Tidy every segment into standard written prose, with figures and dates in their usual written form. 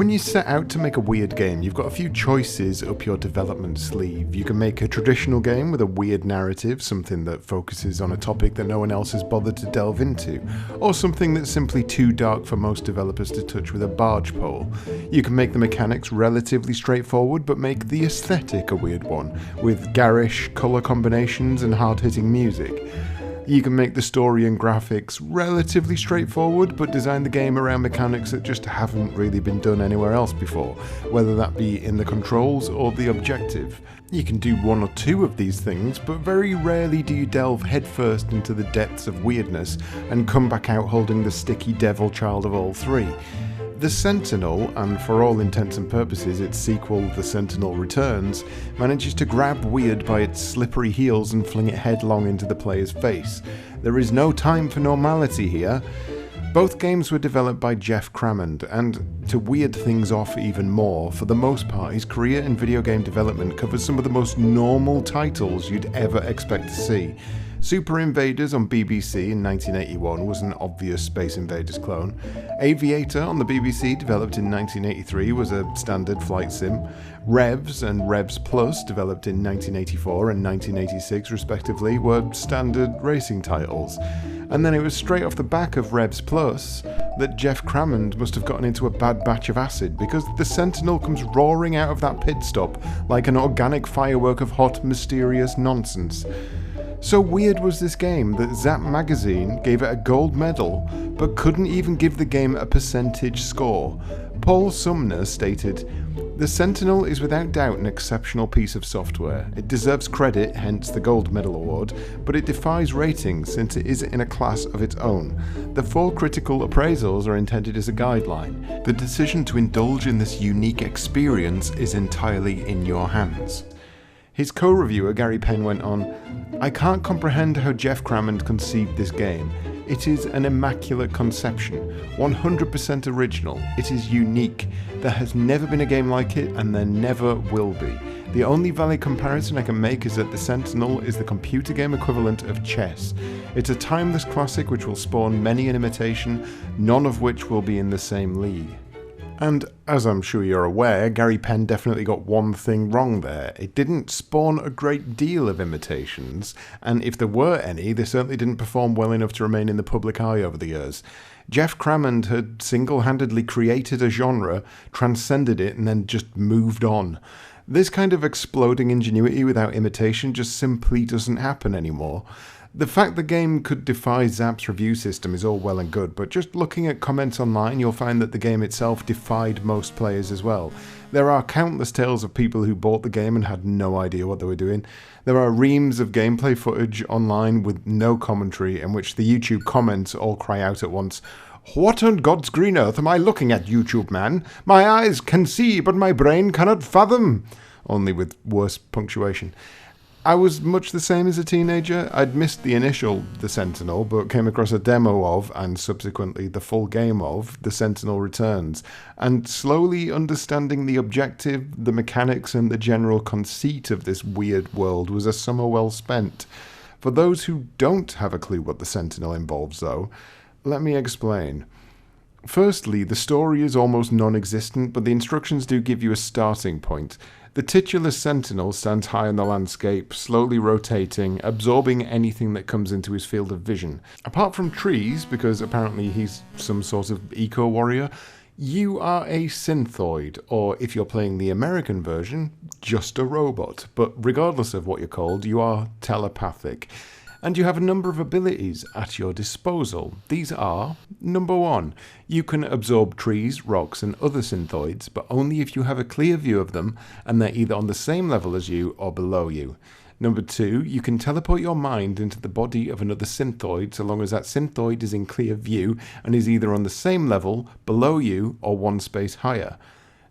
When you set out to make a weird game, you've got a few choices up your development sleeve. You can make a traditional game with a weird narrative, something that focuses on a topic that no one else has bothered to delve into, or something that's simply too dark for most developers to touch with a barge pole. You can make the mechanics relatively straightforward, but make the aesthetic a weird one, with garish colour combinations and hard-hitting music. You can make the story and graphics relatively straightforward, but design the game around mechanics that just haven't really been done anywhere else before, whether that be in the controls or the objective. You can do one or two of these things, but very rarely do you delve headfirst into the depths of weirdness and come back out holding the sticky devil child of all three. The Sentinel, and for all intents and purposes its sequel, The Sentinel Returns, manages to grab weird by its slippery heels and fling it headlong into the player's face. There is no time for normality here. Both games were developed by Geoff Crammond, and to weird things off even more, for the most part his career in video game development covers some of the most normal titles you'd ever expect to see. Super Invaders on BBC in 1981 was an obvious Space Invaders clone. Aviator on the BBC, developed in 1983, was a standard flight sim. Revs and Revs Plus, developed in 1984 and 1986 respectively, were standard racing titles. And then it was straight off the back of Revs Plus that Geoff Crammond must have gotten into a bad batch of acid, because the Sentinel comes roaring out of that pit stop like an organic firework of hot, mysterious nonsense. So weird was this game that Zap magazine gave it a gold medal, but couldn't even give the game a percentage score. Paul Sumner stated, "The Sentinel is without doubt an exceptional piece of software. It deserves credit, hence the gold medal award, but it defies ratings since it is in a class of its own. The 4 critical appraisals are intended as a guideline. The decision to indulge in this unique experience is entirely in your hands." His co-reviewer Gary Penn went on, "I can't comprehend how Geoff Crammond conceived this game. It is an immaculate conception, 100% original. It is unique. There has never been a game like it, and there never will be. The only valid comparison I can make is that the Sentinel is the computer game equivalent of chess. It's a timeless classic which will spawn many an imitation, none of which will be in the same league." And as I'm sure you're aware, Gary Penn definitely got one thing wrong there. It didn't spawn a great deal of imitations, and if there were any, they certainly didn't perform well enough to remain in the public eye over the years. Geoff Crammond had single-handedly created a genre, transcended it, and then just moved on. This kind of exploding ingenuity without imitation just simply doesn't happen anymore. The fact the game could defy Zap's review system is all well and good, but just looking at comments online, you'll find that the game itself defied most players as well. There are countless tales of people who bought the game and had no idea what they were doing. There are reams of gameplay footage online with no commentary, in which the YouTube comments all cry out at once, "What on God's green earth am I looking at, YouTube man? My eyes can see, but my brain cannot fathom," only with worse punctuation. I was much the same as a teenager. I'd missed the initial The Sentinel, but came across a demo of, and subsequently the full game of, The Sentinel Returns, and slowly understanding the objective, the mechanics, and the general conceit of this weird world was a summer well spent. For those who don't have a clue what The Sentinel involves, though, let me explain. Firstly, the story is almost non-existent, but the instructions do give you a starting point. The titular Sentinel stands high in the landscape, slowly rotating, absorbing anything that comes into his field of vision. Apart from trees, because apparently he's some sort of eco-warrior, you are a synthoid, or if you're playing the American version, just a robot. But regardless of what you're called, you are telepathic. And you have a number of abilities at your disposal. These are, number 1, you can absorb trees, rocks and other synthoids, but only if you have a clear view of them and they're either on the same level as you or below you. Number 2, you can teleport your mind into the body of another synthoid so long as that synthoid is in clear view and is either on the same level, below you, or one space higher.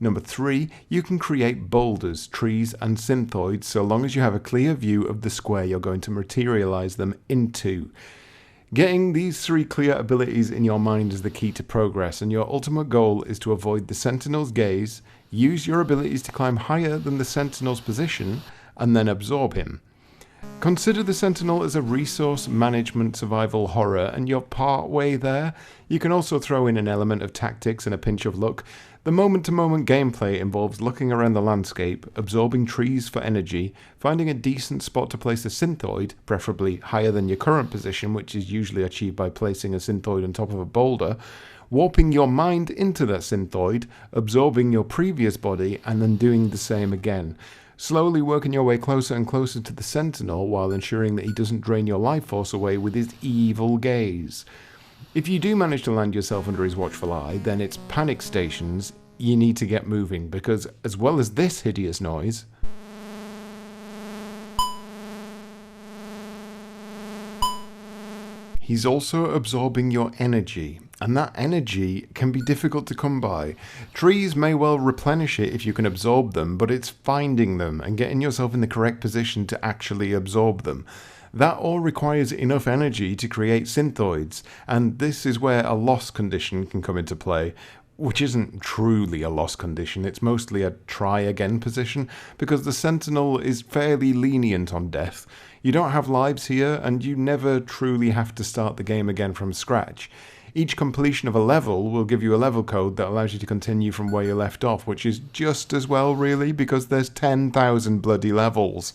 Number 3, you can create boulders, trees and synthoids so long as you have a clear view of the square you're going to materialize them into. Getting these 3 clear abilities in your mind is the key to progress, and your ultimate goal is to avoid the Sentinel's gaze, use your abilities to climb higher than the Sentinel's position, and then absorb him. Consider the Sentinel as a resource management survival horror, and you're part way there. You can also throw in an element of tactics and a pinch of luck. The moment-to-moment gameplay involves looking around the landscape, absorbing trees for energy, finding a decent spot to place a synthoid, preferably higher than your current position, which is usually achieved by placing a synthoid on top of a boulder, warping your mind into that synthoid, absorbing your previous body, and then doing the same again. Slowly working your way closer and closer to the Sentinel while ensuring that he doesn't drain your life force away with his evil gaze. If you do manage to land yourself under his watchful eye, then it's panic stations. You need to get moving, because as well as this hideous noise, he's also absorbing your energy, and that energy can be difficult to come by. Trees may well replenish it if you can absorb them, but it's finding them and getting yourself in the correct position to actually absorb them. That all requires enough energy to create synthoids, and this is where a loss condition can come into play, which isn't truly a loss condition, it's mostly a try again position, because the Sentinel is fairly lenient on death. You don't have lives here, and you never truly have to start the game again from scratch. Each completion of a level will give you a level code that allows you to continue from where you left off, which is just as well really, because there's 10,000 bloody levels.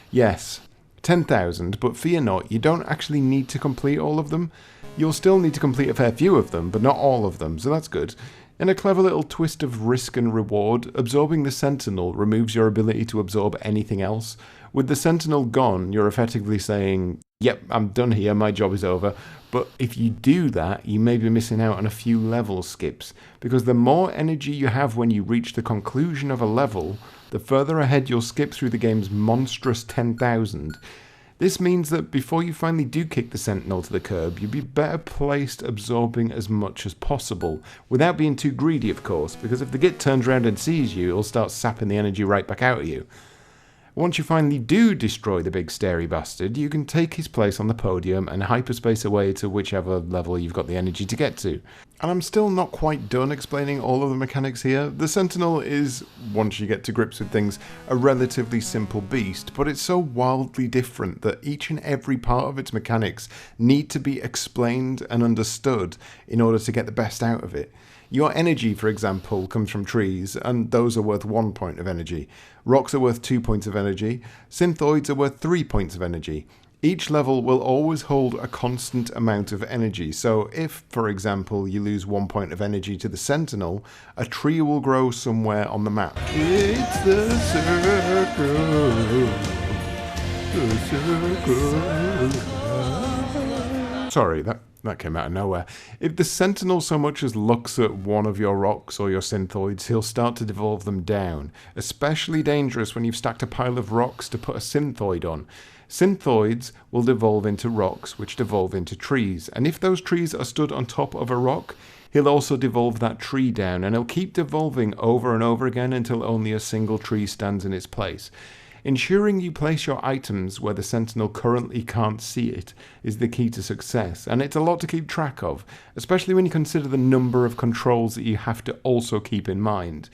Yes, 10,000, but fear not, you don't actually need to complete all of them. You'll still need to complete a fair few of them, but not all of them, so that's good. In a clever little twist of risk and reward, absorbing the Sentinel removes your ability to absorb anything else. With the Sentinel gone, you're effectively saying, yep, I'm done here, my job is over. But if you do that, you may be missing out on a few level skips, because the more energy you have when you reach the conclusion of a level, the further ahead you'll skip through the game's monstrous 10,000. This means that before you finally do kick the Sentinel to the curb, you'll be better placed absorbing as much as possible, without being too greedy of course, because if the Git turns around and sees you, it'll start sapping the energy right back out of you. Once you finally do destroy the big starey bastard, you can take his place on the podium and hyperspace away to whichever level you've got the energy to get to. And I'm still not quite done explaining all of the mechanics here. The Sentinel is, once you get to grips with things, a relatively simple beast, but it's so wildly different that each and every part of its mechanics need to be explained and understood in order to get the best out of it. Your energy, for example, comes from trees, and those are worth 1 point of energy. Rocks are worth 2 points of energy. Synthoids are worth 3 points of energy. Each level will always hold a constant amount of energy, so if, for example, you lose 1 point of energy to the Sentinel, a tree will grow somewhere on the map. It's the circle. The circle. Sorry, that came out of nowhere. If the Sentinel so much as looks at one of your rocks or your synthoids, he'll start to devolve them down. Especially dangerous when you've stacked a pile of rocks to put a synthoid on. Synthoids will devolve into rocks, which devolve into trees. And if those trees are stood on top of a rock, he'll also devolve that tree down, and he'll keep devolving over and over again until only a single tree stands in its place. Ensuring you place your items where the Sentinel currently can't see it is the key to success, and it's a lot to keep track of, especially when you consider the number of controls that you have to also keep in mind.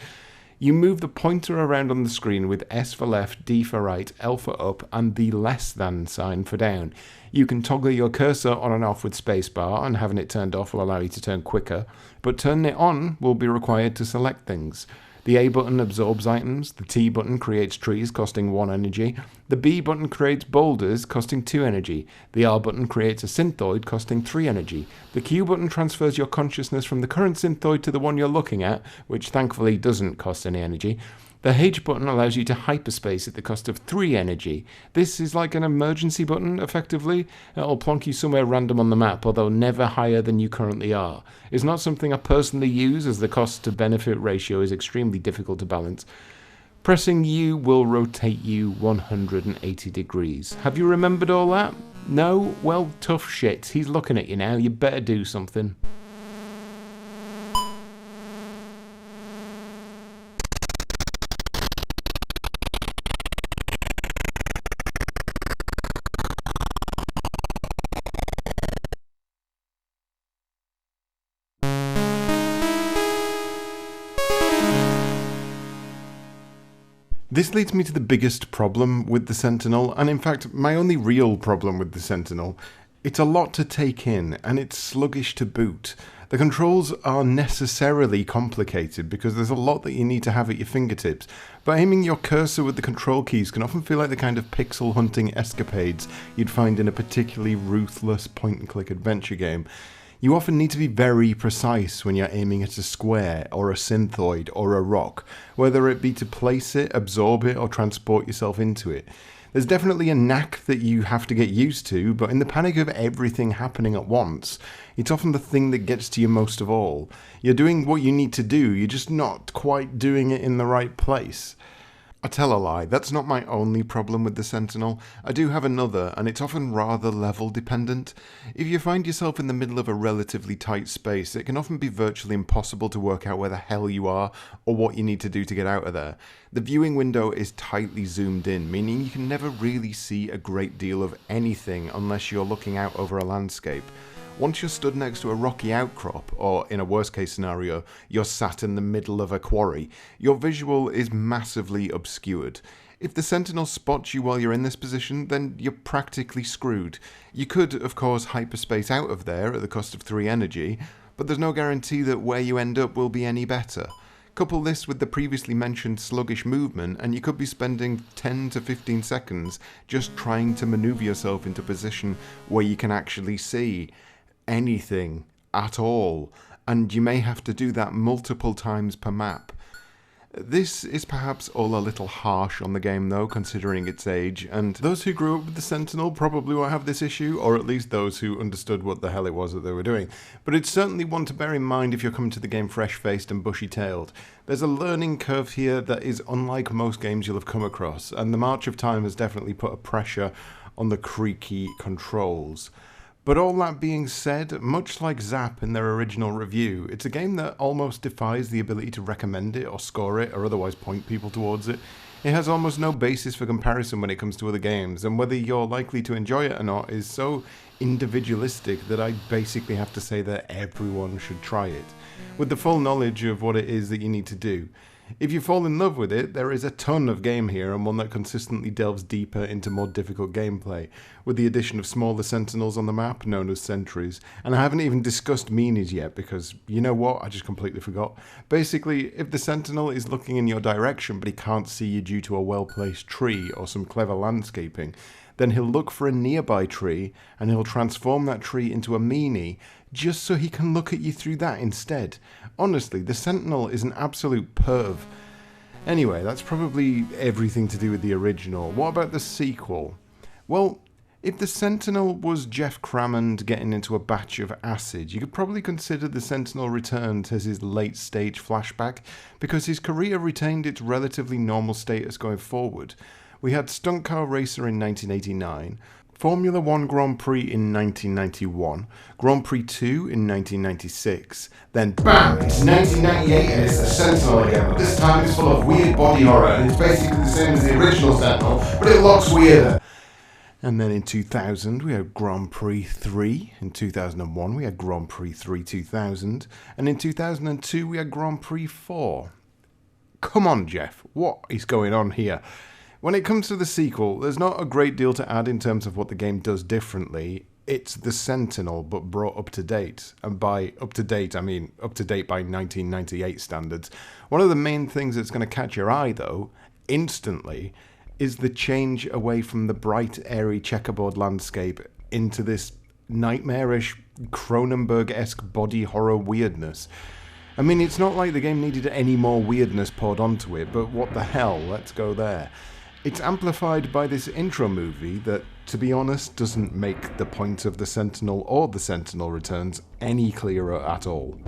You move the pointer around on the screen with S for left, D for right, L for up, and the less than sign for down. You can toggle your cursor on and off with spacebar, and having it turned off will allow you to turn quicker, but turning it on will be required to select things. The A button absorbs items, the T button creates trees costing 1 energy, the B button creates boulders costing 2 energy, the R button creates a synthoid costing 3 energy, the Q button transfers your consciousness from the current synthoid to the one you're looking at, which thankfully doesn't cost any energy. The H button allows you to hyperspace at the cost of 3 energy. This is like an emergency button, effectively. It'll plonk you somewhere random on the map, although never higher than you currently are. It's not something I personally use, as the cost to benefit ratio is extremely difficult to balance. Pressing U will rotate you 180 degrees. Have you remembered all that? No? Well, tough shit. He's looking at you now. You better do something. This leads me to the biggest problem with the Sentinel, and in fact, my only real problem with the Sentinel. It's a lot to take in, and it's sluggish to boot. The controls are necessarily complicated because there's a lot that you need to have at your fingertips, but aiming your cursor with the control keys can often feel like the kind of pixel hunting escapades you'd find in a particularly ruthless point-and-click adventure game. You often need to be very precise when you're aiming at a square, or a synthoid, or a rock, whether it be to place it, absorb it, or transport yourself into it. There's definitely a knack that you have to get used to, but in the panic of everything happening at once, it's often the thing that gets to you most of all. You're doing what you need to do, you're just not quite doing it in the right place. I tell a lie, that's not my only problem with the Sentinel. I do have another, and it's often rather level dependent. If you find yourself in the middle of a relatively tight space, it can often be virtually impossible to work out where the hell you are or what you need to do to get out of there. The viewing window is tightly zoomed in, meaning you can never really see a great deal of anything unless you're looking out over a landscape. Once you're stood next to a rocky outcrop, or in a worst case scenario, you're sat in the middle of a quarry, your visual is massively obscured. If the Sentinel spots you while you're in this position, then you're practically screwed. You could, of course, hyperspace out of there at the cost of 3 energy, but there's no guarantee that where you end up will be any better. Couple this with the previously mentioned sluggish movement, and you could be spending 10 to 15 seconds just trying to maneuver yourself into a position where you can actually see anything at all, and you may have to do that multiple times per map. This is perhaps all a little harsh on the game though, considering its age, and those who grew up with the Sentinel probably won't have this issue, or at least those who understood what the hell it was that they were doing. But it's certainly one to bear in mind if you're coming to the game fresh-faced and bushy-tailed. There's a learning curve here that is unlike most games you'll have come across, and the march of time has definitely put a pressure on the creaky controls. But all that being said, much like Zap in their original review, it's a game that almost defies the ability to recommend it or score it or otherwise point people towards it. It has almost no basis for comparison when it comes to other games, and whether you're likely to enjoy it or not is so individualistic that I basically have to say that everyone should try it, with the full knowledge of what it is that you need to do. If you fall in love with it, there is a ton of game here, and one that consistently delves deeper into more difficult gameplay, with the addition of smaller sentinels on the map, known as sentries. And I haven't even discussed meanies yet, because, you know what, I just completely forgot. Basically, if the sentinel is looking in your direction, but he can't see you due to a well-placed tree or some clever landscaping, then he'll look for a nearby tree, and he'll transform that tree into a meanie, just so he can look at you through that instead. Honestly, the Sentinel is an absolute perv. Anyway, that's probably everything to do with the original. What about the sequel? Well, if the Sentinel was Geoff Crammond getting into a batch of acid, you could probably consider the Sentinel Returns as his late-stage flashback, because his career retained its relatively normal status going forward. We had Stunt Car Racer in 1989, Formula 1 Grand Prix in 1991, Grand Prix 2 in 1996, then BAM! It's 1998 and it's the Sentinel again, but this time it's full of weird body horror and it's basically the same as the original Sentinel, but it looks weirder. And then in 2000 we had Grand Prix 3, in 2001 we had Grand Prix 3 2000, and in 2002 we had Grand Prix 4. Come on, Geoff, what is going on here? When it comes to the sequel, there's not a great deal to add in terms of what the game does differently. It's the Sentinel, but brought up to date. And by up to date, I mean up to date by 1998 standards. One of the main things that's going to catch your eye, though, instantly, is the change away from the bright, airy checkerboard landscape into this nightmarish, Cronenberg-esque body horror weirdness. I mean, it's not like the game needed any more weirdness poured onto it, but what the hell, let's go there. It's amplified by this intro movie that, to be honest, doesn't make the point of the Sentinel or the Sentinel Returns any clearer at all.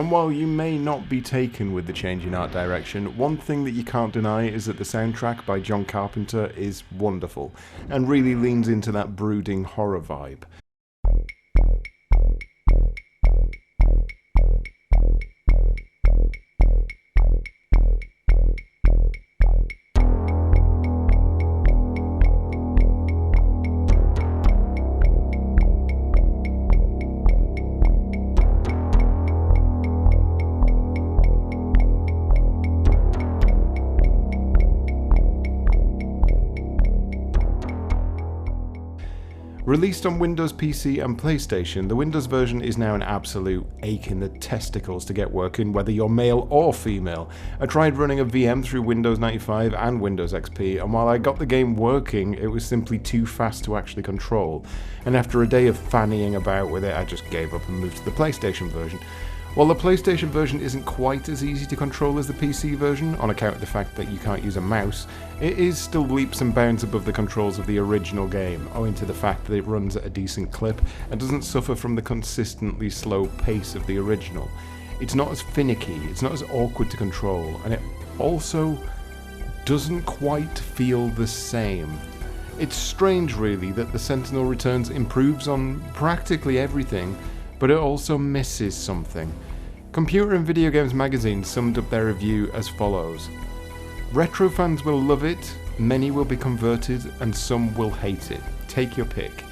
And while you may not be taken with the change in art direction, one thing that you can't deny is that the soundtrack by John Carpenter is wonderful, and really leans into that brooding horror vibe. Released on Windows PC and PlayStation, the Windows version is now an absolute ache in the testicles to get working, whether you're male or female. I tried running a VM through Windows 95 and Windows XP, and while I got the game working, it was simply too fast to actually control. And after a day of fannying about with it, I just gave up and moved to the PlayStation version. While the PlayStation version isn't quite as easy to control as the PC version, on account of the fact that you can't use a mouse, it is still leaps and bounds above the controls of the original game, owing to the fact that it runs at a decent clip and doesn't suffer from the consistently slow pace of the original. It's not as finicky, it's not as awkward to control, and it also doesn't quite feel the same. It's strange really that the Sentinel Returns improves on practically everything, but it also misses something. Computer and Video Games magazine summed up their review as follows: "Retro fans will love it, many will be converted, and some will hate it. Take your pick."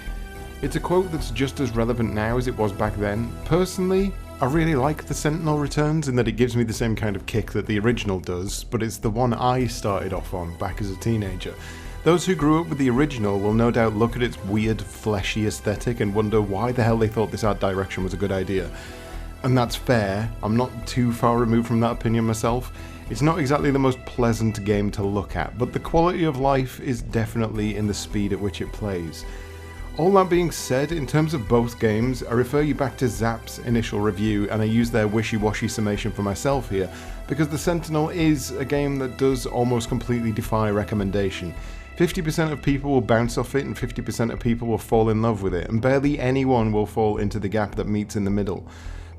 It's a quote that's just as relevant now as it was back then. Personally, I really like the Sentinel Returns in that it gives me the same kind of kick that the original does, but it's the one I started off on back as a teenager. Those who grew up with the original will no doubt look at its weird, fleshy aesthetic and wonder why the hell they thought this art direction was a good idea. And that's fair, I'm not too far removed from that opinion myself. It's not exactly the most pleasant game to look at, but the quality of life is definitely in the speed at which it plays. All that being said, in terms of both games, I refer you back to Zap's initial review, and I use their wishy-washy summation for myself here, because the Sentinel is a game that does almost completely defy recommendation. 50% of people will bounce off it and 50% of people will fall in love with it, and barely anyone will fall into the gap that meets in the middle.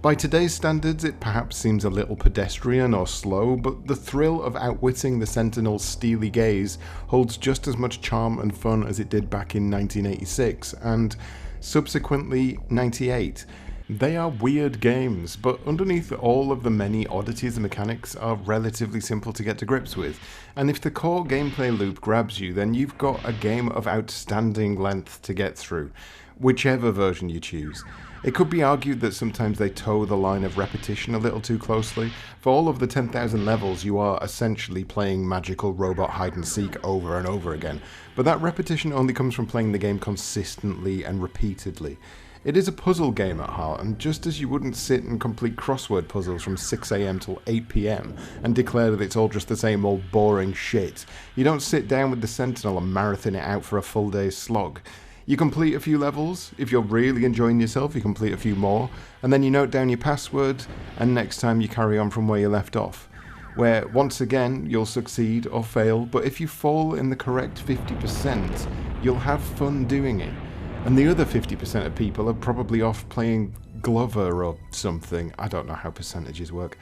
By today's standards, it perhaps seems a little pedestrian or slow, but the thrill of outwitting the Sentinel's steely gaze holds just as much charm and fun as it did back in 1986, and subsequently 98. They are weird games, but underneath all of the many oddities and mechanics are relatively simple to get to grips with, and if the core gameplay loop grabs you, then you've got a game of outstanding length to get through, whichever version you choose. It could be argued that sometimes they toe the line of repetition a little too closely. For all of the 10,000 levels, you are essentially playing magical robot hide-and-seek over and over again, but that repetition only comes from playing the game consistently and repeatedly. It is a puzzle game at heart, and just as you wouldn't sit and complete crossword puzzles from 6 AM till 8 PM and declare that it's all just the same old boring shit, you don't sit down with the Sentinel and marathon it out for a full day's slog. You complete a few levels, if you're really enjoying yourself you complete a few more, and then you note down your password, and next time you carry on from where you left off. Where, once again, you'll succeed or fail, but if you fall in the correct 50%, you'll have fun doing it. And the other 50% of people are probably off playing Glover or something. I don't know how percentages work.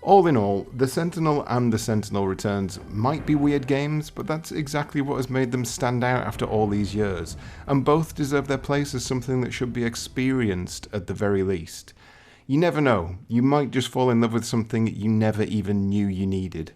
All in all, the Sentinel and the Sentinel Returns might be weird games, but that's exactly what has made them stand out after all these years, and both deserve their place as something that should be experienced at the very least. You never know, you might just fall in love with something you never even knew you needed.